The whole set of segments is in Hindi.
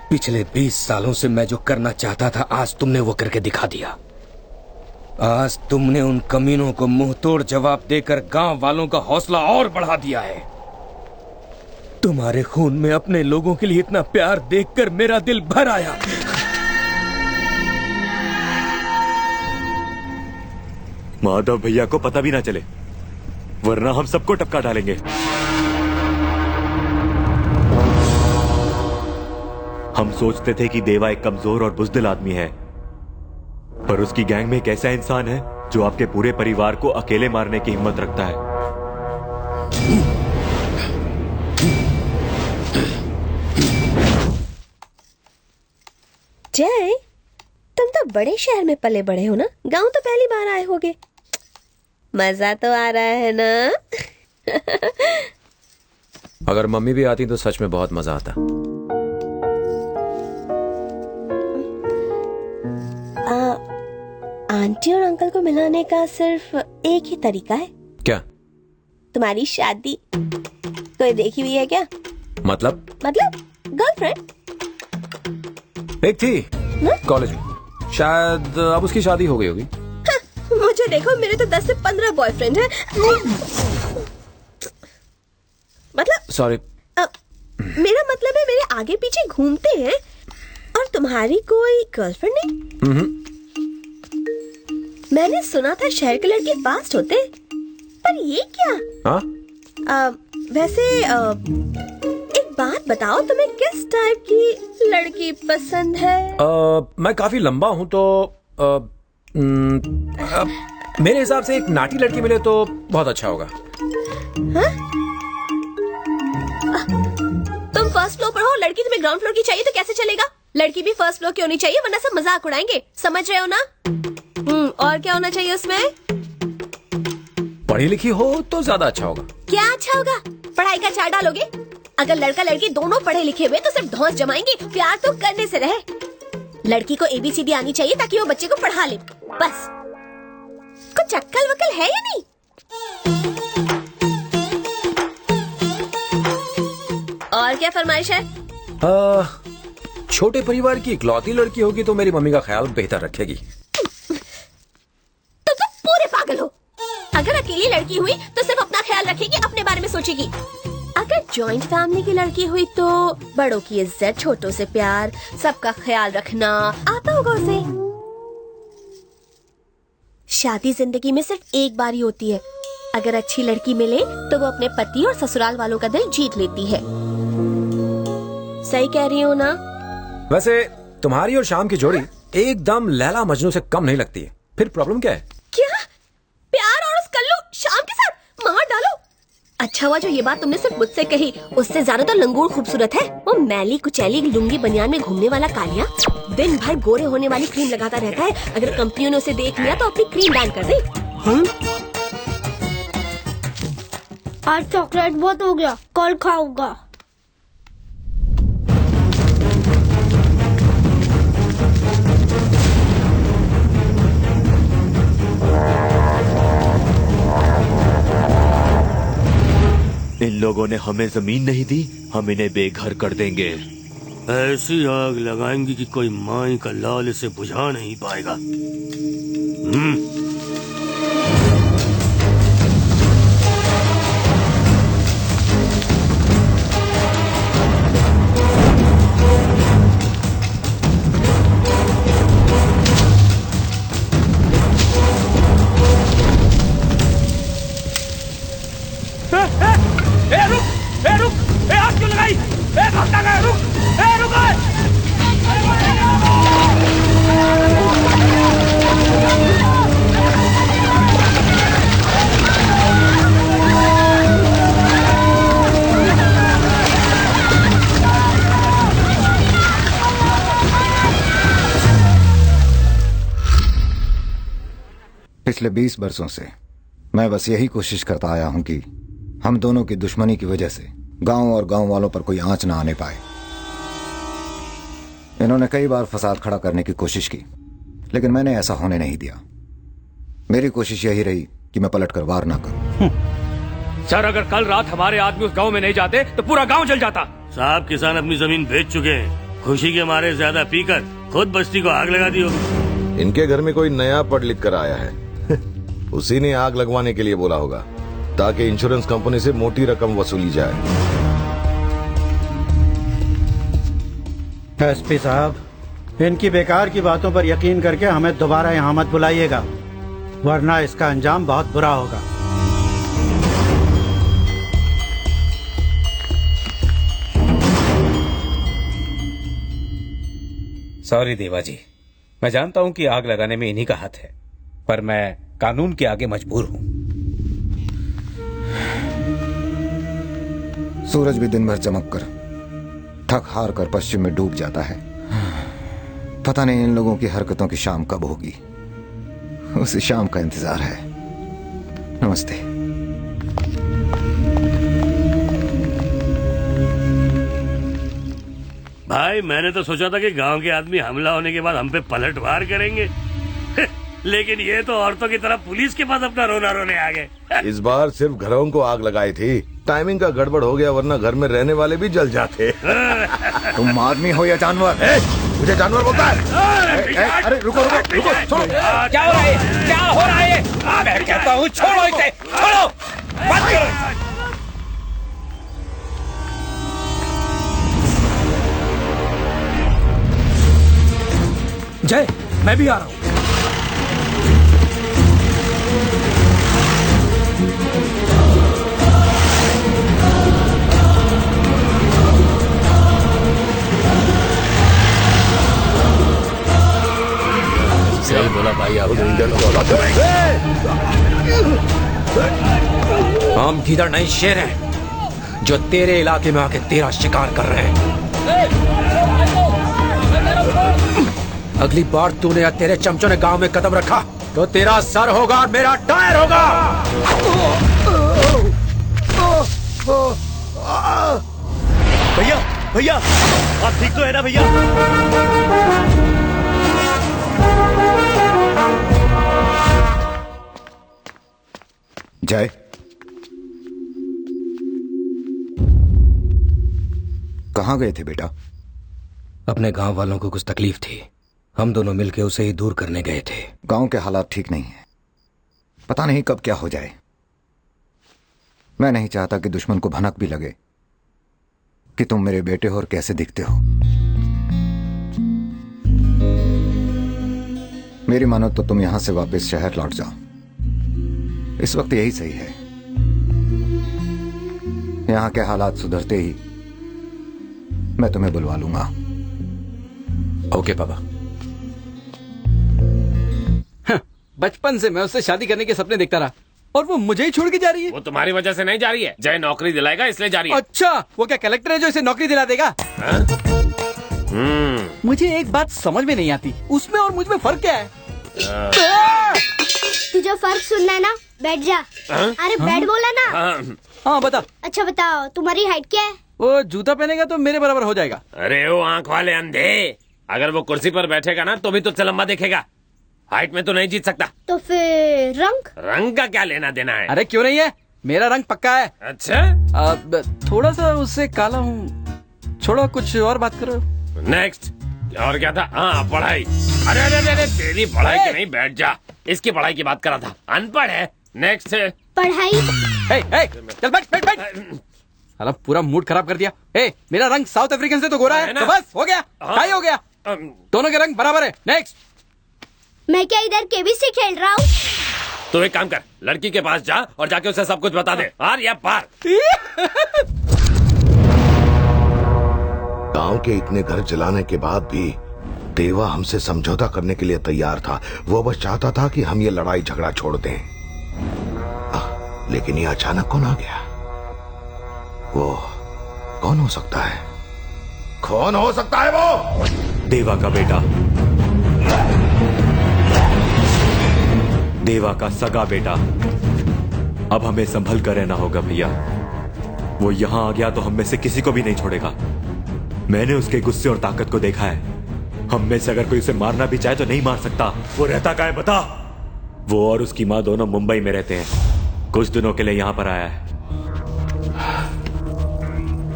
पिछले 20 सालों से मैं जो करना चाहता था आज तुमने वो करके दिखा दिया। आज तुमने उन कमीनों को मुंह तोड़ जवाब देकर गांव वालों का हौसला और बढ़ा दिया है। तुम्हारे खून में अपने लोगों के लिए इतना प्यार देखकर मेरा दिल भर आया। माधव भैया को पता भी ना चले, वरना हम सबको टपका डालेंगे। हम सोचते थे कि देवा एक कमजोर और बुज़दिल आदमी है, पर उसकी गैंग में एक ऐसा इंसान है जो आपके पूरे परिवार को अकेले मारने की हिम्मत रखता है। जय, तुम तो बड़े शहर में पले बड़े हो ना, गांव तो पहली बार आए होगे। मजा तो आ रहा है ना? अगर मम्मी भी आती तो सच में बहुत मजा आता। आंटी और अंकल को मिलाने का सिर्फ एक ही तरीका है। क्या? तुम्हारी शादी। कोई देखी हुई है क्या? मतलब गर्लफ्रेंड एक थी कॉलेज में, शायद अब उसकी शादी हो गई होगी। हाँ, मुझे देखो, मेरे तो 10 से 15 बॉयफ्रेंड हैं। मतलब सॉरी, मेरा मतलब है मेरे आगे पीछे घूमते हैं। और तुम्हारी कोई गर्लफ्रेंड नहीं? मैंने सुना था शहर के लड़के फास्ट होते, पर ये क्या? हाँ? वैसे एक बात बताओ, तुम्हें किस टाइप की लड़की पसंद है? मैं काफी लंबा हूँ तो मेरे हिसाब से एक नाटी लड़की मिले तो बहुत अच्छा होगा। हाँ? तुम फर्स्ट फ्लोर पर हो, लड़की तुम्हें ग्राउंड फ्लोर की चाहिए तो कैसे चलेगा? लड़की भी फर्स्ट फ्लोर की होनी चाहिए, वरना सब मजाक उड़ाएंगे। समझ रहे हो ना? और क्या होना चाहिए उसमें? पढ़ी लिखी हो तो ज्यादा अच्छा होगा। क्या अच्छा होगा? पढ़ाई का चार डालोगे? अगर लड़का लड़की दोनों पढ़े लिखे हुए तो सिर्फ धौंस जमाएंगे, प्यार तो करने से रहे। लड़की को ABCD आनी चाहिए ताकि वो बच्चे को पढ़ा ले, बस। कुछ अक्ल वक्ल है या नहीं? और क्या फरमाइश है? छोटे परिवार की इकलौती लड़की होगी तो मेरी मम्मी का ख्याल बेहतर रखेगी। तो तुम पूरे पागल हो। अगर अकेली लड़की हुई तो सिर्फ अपना ख्याल रखेगी, अपने बारे में सोचेगी। अगर जॉइंट फैमिली की लड़की हुई तो बड़ों की इज्जत, छोटों से प्यार, सबका ख्याल रखना आता होगा उसे। शादी जिंदगी में सिर्फ एक बार ही होती है। अगर अच्छी लड़की मिले तो वो अपने पति और ससुराल वालों का दिल जीत लेती है। सही कह रही हो ना? वैसे तुम्हारी और शाम की जोड़ी एकदम लैला मजनू से कम नहीं लगती है। फिर प्रॉब्लम क्या है? क्या? प्यार और उस कल्लू शाम के साथ मार डालो? अच्छा हुआ जो ये बात तुमने सिर्फ मुझसे कही, उससे ज्यादा तो लंगूर खूबसूरत है। वो मैली कुचैली लुंगी बनियान में घूमने वाला कालिया दिन भर गोरे होने वाली क्रीम लगाता रहता है। अगर कंपनियों ने उसे देख लिया तो अपनी क्रीम बैन कर दे। आज चॉकलेट बहुत हो गया, कल खाऊंगा। इन लोगों ने हमें जमीन नहीं दी, हम इन्हें बेघर कर देंगे। ऐसी आग लगाएंगी कि कोई माई का लाल इसे बुझा नहीं पाएगा। आग क्यों लगाई? भागता गया, रुक! पिछले 20 बरसों से मैं बस यही कोशिश करता आया हूं कि हम दोनों की दुश्मनी की वजह से गांव और गांव वालों पर कोई आंच ना आने पाए। इन्होंने कई बार फसाद खड़ा करने की कोशिश की, लेकिन मैंने ऐसा होने नहीं दिया। मेरी कोशिश यही रही कि मैं पलटकर वार ना करूं। सर, अगर कल रात हमारे आदमी उस गांव में नहीं जाते तो पूरा गांव जल जाता। साहब, किसान अपनी जमीन बेच चुके हैं, खुशी के मारे ज्यादा पीकर खुद बस्ती को आग लगा दी होगी। इनके घर में कोई नया पढ़ लिख कर आया है उसी ने आग लगवाने के लिए बोला होगा ताकि इंश्योरेंस कंपनी से मोटी रकम वसूली जाए। एसपी साहब, इनकी बेकार की बातों पर यकीन करके हमें दोबारा यहाँ मत बुलाइएगा, वरना इसका अंजाम बहुत बुरा होगा। सॉरी देवा जी, मैं जानता हूं कि आग लगाने में इन्हीं का हाथ है, पर मैं कानून के आगे मजबूर हूं। सूरज भी दिन भर चमक कर थक हार कर पश्चिम में डूब जाता है। पता नहीं इन लोगों की हरकतों की शाम कब होगी। उसी शाम का इंतजार है। नमस्ते। भाई मैंने तो सोचा था कि गांव के आदमी हमला होने के बाद हम पे पलटवार करेंगे लेकिन ये तो औरतों की तरह पुलिस के पास अपना रोना रोने आ गए। इस बार सिर्फ घरों को आग लगाई थी, टाइमिंग का गड़बड़ हो गया, वरना घर में रहने वाले भी जल जाते। तुम आदमी हो या जानवर? मुझे जानवर बोलता है? अरे रुको रुको रुको, छोड़ो। क्या हो रहा है? क्या हो रहा है? मैं कहता हूं छोड़ो इसे, छोड़ो, बंद करो। जय, मैं भी आ रहा हूं। सही बोला भाई। हम किधर नहीं शेर हैं जो तेरे इलाके में आके तेरा शिकार कर रहे हैं। अगली बार तूने या तेरे चमचों ने गांव में कदम रखा तो तेरा सर होगा और मेरा टायर होगा। भैया भैया, आप ठीक तो है ना भैया? जय, कहाँ गए थे बेटा? अपने गांव वालों को कुछ तकलीफ थी, हम दोनों मिलकर उसे ही दूर करने गए थे। गांव के हालात ठीक नहीं है, पता नहीं कब क्या हो जाए। मैं नहीं चाहता कि दुश्मन को भनक भी लगे कि तुम मेरे बेटे हो और कैसे दिखते हो। मेरी मानो तो तुम यहां से वापस शहर लौट जाओ, इस वक्त यही सही है। यहां के हालात सुधरते ही मैं तुम्हें बुलवा लूंगा। ओके पापा। बचपन से मैं उससे शादी करने के सपने देखता रहा और वो मुझे ही छोड़ के जा रही है। वो तुम्हारी वजह से नहीं जा रही है, जय नौकरी दिलाएगा इसलिए जा रही है। अच्छा, वो क्या कलेक्टर है जो इसे नौकरी दिला देगा? मुझे एक बात समझ में नहीं आती, उसमें और मुझ में फर्क क्या है? तुझे फर्क सुनना है ना, बैठ जा। अरे बैठ बोला ना। हाँ बता। अच्छा बताओ, तुम्हारी हाइट क्या है? वो जूता पहनेगा तो मेरे बराबर हो जाएगा। अरे वो आंख वाले अंधे, अगर वो कुर्सी पर बैठेगा ना तो भी तुझसे लंबा दिखेगा, हाइट में तो नहीं जीत सकता। तो फिर रंग का क्या लेना देना है? अरे क्यों नहीं है, मेरा रंग पक्का है। अच्छा, थोड़ा सा उससे काला हूँ। छोड़ो, कुछ और बात करो। नेक्स्ट। और क्या था? हाँ, पढ़ाई। अरे अरे अरे तेरी पढ़ाई की नहीं, बैठ जा। इसकी पढ़ाई की बात करा था, अनपढ़ है। नेक्स्ट है पढ़ाई। चल बैठ बैठ बैठ। साला पूरा मूड खराब कर दिया। मेरा रंग साउथ अफ्रीकन से तो गोरा है, तो बस हो गया, टाई हो गया। दोनों के रंग बराबर है। नेक्स्ट। मैं क्या इधर केबीसी खेल रहा हूँ? तो एक काम कर, लड़की के पास जा और जाके उसे सब कुछ बता दे, पार या पार। गांव के इतने घर जलाने के बाद भी देवा हमसे समझौता करने के लिए तैयार था। वो बस चाहता था कि हम ये लड़ाई झगड़ा छोड़ दें। लेकिन ये अचानक कौन आ गया? वो कौन हो सकता है? कौन हो सकता है वो? देवा का बेटा, देवा का सगा बेटा। अब हमें संभल कर रहना होगा भैया। वो यहां आ गया तो हम में से किसी को भी नहीं छोड़ेगा। मैंने उसके गुस्से और ताकत को देखा है। हम में से अगर कोई उसे मारना भी चाहे तो नहीं मार सकता। वो रहता कहाँ है बता? वो और उसकी माँ दोनों मुंबई में रहते हैं, कुछ दिनों के लिए यहां पर आया है।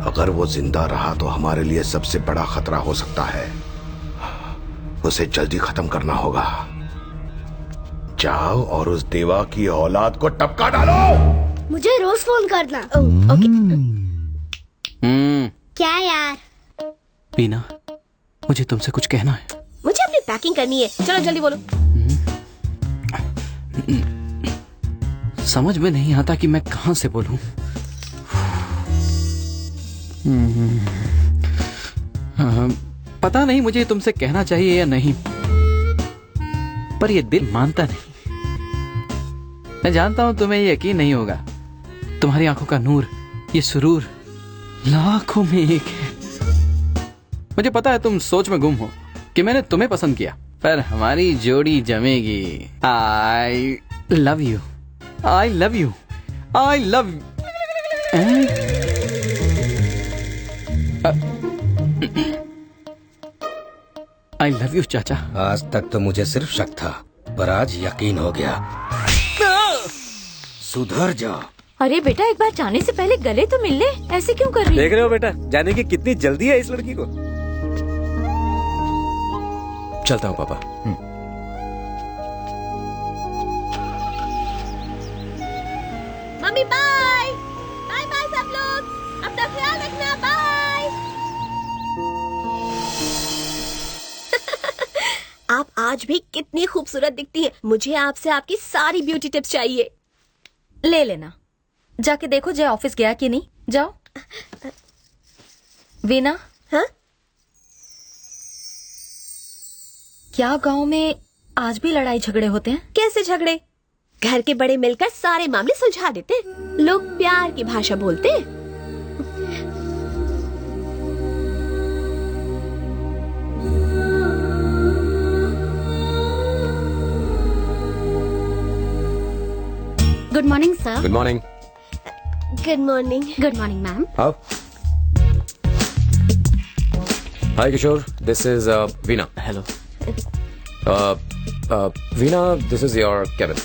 अगर वो जिंदा रहा तो हमारे लिए सबसे बड़ा खतरा हो सकता है। उसे जल्दी खत्म करना होगा। जाओ और उस देवा की औलाद को टपका डालो। मुझे रोज फोन करना। ओके। क्या यार? वीना, मुझे तुमसे कुछ कहना है। मुझे अपनी पैकिंग करनी है, चलो जल्दी बोलो। समझ में नहीं आता कि मैं कहां से बोलूं। पता नहीं मुझे तुमसे कहना चाहिए या नहीं, पर ये दिल मानता नहीं। मैं जानता हूं तुम्हें ये यकीन नहीं होगा। तुम्हारी आंखों का नूर, ये सुरूर लाखों में एक है। मुझे पता है तुम सोच में गुम हो कि मैंने तुम्हें पसंद किया, पर हमारी जोड़ी जमेगी। I love you, I love you, I love. I love you चाचा। आज तक तो मुझे सिर्फ शक था, पर आज यकीन हो गया। सुधर जा। अरे बेटा, एक बार जाने से पहले गले तो मिल ले, ऐसे क्यों कर रही है? देख रहे हो बेटा, जाने की कितनी जल्दी है इस लड़की को। चलता हूँ पापा। मम्मी बाय बाय बाय सब लोग, अपना ख्याल रखना, बाय। आप आज भी कितनी खूबसूरत दिखती हैं। मुझे आपसे आपकी सारी ब्यूटी टिप्स चाहिए। ले लेना, जाके देखो जय ऑफिस गया कि नहीं। जाओ। वीना, हाँ? क्या गांव में आज भी लड़ाई झगड़े होते हैं? कैसे झगड़े? घर के बड़े मिलकर सारे मामले सुलझा देते हैं। लोग प्यार की भाषा बोलते हैं। Good morning sir. Good morning. Good morning. Good morning ma'am. आओ। Hi Kishore, this is Veena. Hello. Veena, this is your cabin.